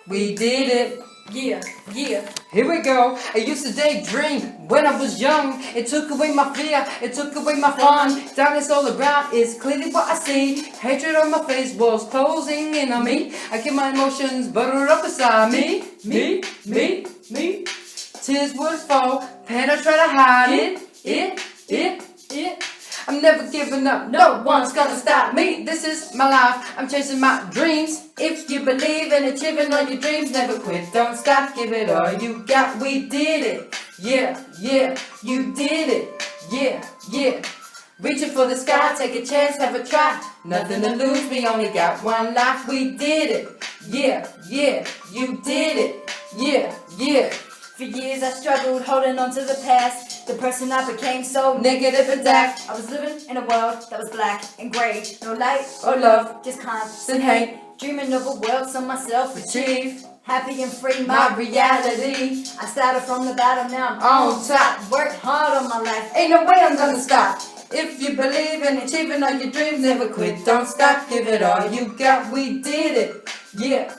we did it. Yeah, yeah. Here we go. I used to daydream when I was young. It took away my fear, it took away my fun. Darkness all around is clearly what I see. Hatred on my face was closing in on me. I keep my emotions bottled up inside me. Me. Tears would fall, pain I try to hide it. I'm never giving up, no one's gonna stop me. This is my life, I'm chasing my dreams. If you believe in achieving all your dreams, never quit, don't stop, give it all you got. We did it, yeah, you did it, yeah. Reaching for the sky, take a chance, have a try. Nothing to lose, we only got one life. We did it, yeah, you did it, yeah. For years I struggled, holding on to the past. The person I became so Negative and dark, I was living in a world that was black and grey. No light or love, just and constant hate. Dreaming of a world so myself Achieve happy and free, my reality. I started from the bottom, now I'm On top, Worked hard on my life. ain't no way I'm gonna stop. If you believe in achieving all your dreams, never quit, don't stop, give it all you got. We did it, yeah,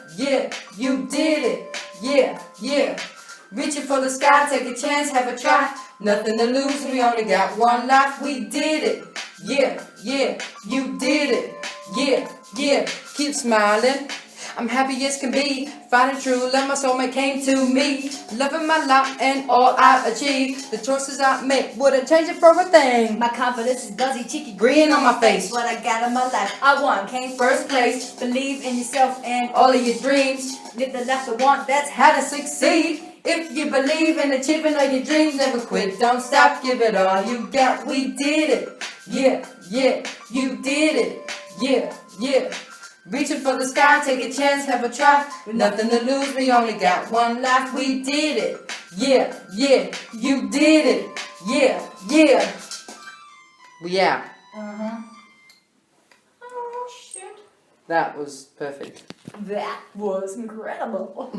you did it, yeah. Reaching for the sky, take a chance, have a try. Nothing to lose, we only got one life. We did it, yeah, you did it, yeah. Keep smiling, I'm happy as can be. Finding true love, my soulmate came to me. Loving my life and all I achieve. The choices I make wouldn't change it for a thing. My confidence is buzzy, cheeky, Grin on my face. What I got in my life, I won, came first place. Believe in yourself and All of your dreams, live the life I want, that's how to succeed. If you believe in achieving all your dreams, never quit, don't stop, give it all you got. We did it, yeah, you did it, yeah. Reaching for the sky, take a chance, have a try. With nothing to lose, we only got one life. We did it, yeah, you did it, yeah. We out. Oh shit. That was perfect. That was incredible.